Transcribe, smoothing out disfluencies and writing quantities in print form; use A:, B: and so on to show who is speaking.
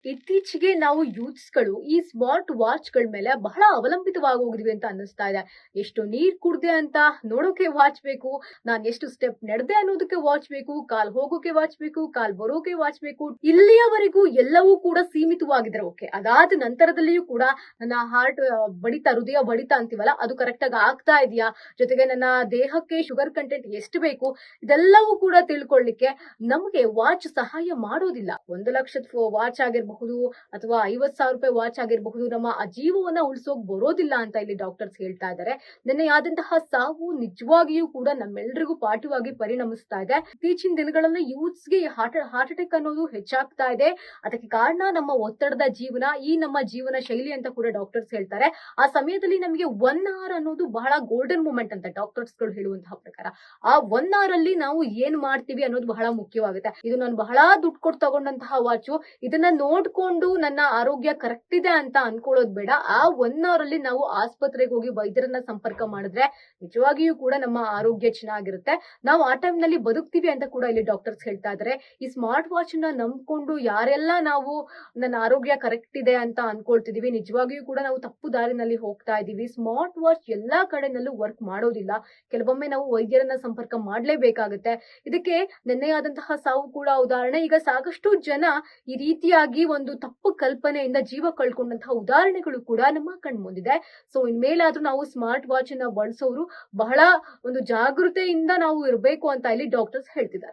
A: ಇತ್ತೀಚೆಗೆ ನಾವು ಯೂತ್ಸ್‌ಗಳು ಈ ಸ್ಮಾರ್ಟ್ ವಾಚ್‌ಗಳ ಮೇಲೆ ಬಹಳ ಅವಲಂಬಿತವಾಗಿ ಹೋಗಿದ್ವಿ ಅಂತ ಅನ್ನಿಸ್ತಾ ಇದೆ. ಎಷ್ಟು ನೀರ್ ಕುಡ್ದೆ ಅಂತ ನೋಡೋಕೆ ವಾಚ್ ಬೇಕು, ನಾನ್ ಎಷ್ಟು ಸ್ಟೆಪ್ ನಡೆದೆ ಅನ್ನೋದಕ್ಕೆ ವಾಚ್ ಬೇಕು, ಕಾಲ್ ಹೋಗೋಕೆ ವಾಚ್ ಬೇಕು, ಕಾಲ್ ಬರೋಕೆ ವಾಚ್ ಬೇಕು. ಇಲ್ಲಿಯವರೆಗೂ ಎಲ್ಲವೂ ಕೂಡ ಸೀಮಿತವಾಗಿದ್ರೆ ಓಕೆ. ಅದಾದ ನಂತರದಲ್ಲಿಯೂ ಕೂಡ ನನ್ನ ಹಾರ್ಟ್ ಬಡಿತ, ಹೃದಯ ಬಡಿತ ಅಂತೀವಲ್ಲ, ಅದು ಕರೆಕ್ಟಾಗಿ ಆಗ್ತಾ ಇದೆಯಾ? ಜೊತೆಗೆ ನನ್ನ ದೇಹಕ್ಕೆ ಶುಗರ್ ಕಂಟೆಂಟ್ ಎಷ್ಟು ಬೇಕು? ಇದೆಲ್ಲವೂ ಕೂಡ ತಿಳ್ಕೊಳ್ಳಿಕ್ಕೆ ನಮ್ಗೆ ವಾಚ್ ಸಹಾಯ ಮಾಡೋದಿಲ್ಲ. 1,00,000ದ ವಾಚ್ ಆಗಿರಬಹುದು ಅಥವಾ 50,000 ವಾಚ್ ಆಗಿರಬಹುದು, ನಮ್ಮ ಜೀವವನ್ನ ಉಳಿಸೋಕ್ ಬರೋದಿಲ್ಲ ಅಂತ ಇಲ್ಲಿ ಡಾಕ್ಟರ್ಸ್ ಹೇಳ್ತಾ ಇದ್ದಾರೆ. ನಿನ್ನೆ ಆದಂತಹ ಸಾವು ನಿಜವಾಗಿಯೂ ಕೂಡ ನಮ್ಮೆಲ್ಲರಿಗೂ ಪಾಠವಾಗಿ ಪರಿಣಮಿಸ್ತಾ ಇದೆ. ಇತ್ತೀಚಿನ ದಿನಗಳಲ್ಲಿ ಯೂತ್ಸ್‌ಗೆ ಹಾರ್ಟ್ ಅಟ್ಯಾಕ್ ಅನ್ನೋದು ಹೆಚ್ಚಾಗ್ತಾ ಇದೆ. ಅದಕ್ಕೆ ಕಾರಣ ನಮ್ಮ ಒತ್ತಡದ ಜೀವನ, ಈ ನಮ್ಮ ಜೀವನ ಶೈಲಿ ಅಂತ ಕೂಡ ಡಾಕ್ಟರ್ಸ್ ಹೇಳ್ತಾರೆ. ಆ ಸಮಯದಲ್ಲಿ ನಮಗೆ 1 ಅವರ್ ಅನ್ನೋದು ಬಹಳ ಗೋಲ್ಡನ್ ಮೂಮೆಂಟ್ ಅಂತ ಡಾಕ್ಟರ್ಸ್‌ಗಳು ಹೇಳುವಂತಹ ಪ್ರಕಾರ. ಆ 1 ಅವರ್ ಅಲ್ಲಿ ನಾವು ಏನ್ ಮಾಡ್ತೀವಿ ಅನ್ನೋದು ಬಹಳ ಮುಖ್ಯವಾಗುತ್ತೆ. ಇದು ನಾನು ಬಹಳ ದುಡ್ಡು ಕೊಟ್ಟು ತಗೊಂಡಂತಹ ವಾಚು, ಇದನ್ನ ನೋಡ್ಕೊಂಡು ನನ್ನ ಆರೋಗ್ಯ ಕರೆಕ್ಟ್ ಇದೆ ಅಂತ ಅನ್ಕೊಳ್ಳೋದು ಬೇಡ. ಆ 1 ಅವರ್ ಅಲ್ಲಿ ನಾವು ಆಸ್ಪತ್ರೆಗೆ ಹೋಗಿ ವೈದ್ಯರನ್ನ ಸಂಪರ್ಕ ಮಾಡಿದ್ರೆ ನಿಜವಾಗಿಯೂ ಕೂಡ ನಮ್ಮ ಆರೋಗ್ಯ ಚೆನ್ನಾಗಿರುತ್ತೆ. ನಾವು ಆ ಟೈಮ್ ನಲ್ಲಿ ಬದುಕ್ತೀವಿ ಅಂತ ಕೂಡ ಇಲ್ಲಿ ಡಾಕ್ಟರ್ಸ್ ಹೇಳ್ತಾ ಇದ್ದಾರೆ. ಈ ಸ್ಮಾರ್ಟ್ ವಾಚ್ ನ ನಂಬ್ಕೊಂಡು ಯಾರೆಲ್ಲ ನಾವು ನನ್ನ ಆರೋಗ್ಯ ಕರೆಕ್ಟ್ ಇದೆ ಅಂತ ಅನ್ಕೊಳ್ತಿದೀವಿ, ನಿಜವಾಗಿಯೂ ಕೂಡ ನಾವು ತಪ್ಪು ದಾರಿನಲ್ಲಿ ಹೋಗ್ತಾ ಇದೀವಿ. ಸ್ಮಾರ್ಟ್ ವಾಚ್ ಎಲ್ಲಾ ಕಡೆನಲ್ಲೂ ವರ್ಕ್ ಮಾಡೋದಿಲ್ಲ. ಕೆಲವೊಮ್ಮೆ ನಾವು ವೈದ್ಯರನ್ನ ಸಂಪರ್ಕ ಮಾಡ್ಲೇಬೇಕಾಗುತ್ತೆ. ಇದಕ್ಕೆ ನಿನ್ನೆಯಾದಂತಹ ಸಾವು ಕೂಡ ಉದಾಹರಣೆ. ಈಗ ಸಾಕಷ್ಟು ಜನ ಈ ರೀತಿಯಾಗಿ ಒಂದು ತಪ್ಪು ಕಲ್ಪನೆಯಿಂದ ಜೀವ ಕಳ್ಕೊಂಡಂತಹ ಉದಾಹರಣೆಗಳು ಕೂಡ ನಮ್ಮ ಕಣ್ಮುಂದಿದೆ. ಸೊ ಇನ್ಮೇಲಾದ್ರೂ ನಾವು ಸ್ಮಾರ್ಟ್ ವಾಚ್ ಅನ್ನ ಬಳಸೋರು ಬಹಳ ಒಂದು ಜಾಗೃತೆಯಿಂದ ನಾವು ಇರಬೇಕು ಅಂತ ಇಲ್ಲಿ ಡಾಕ್ಟರ್ಸ್ ಹೇಳ್ತಿದ್ದಾರೆ.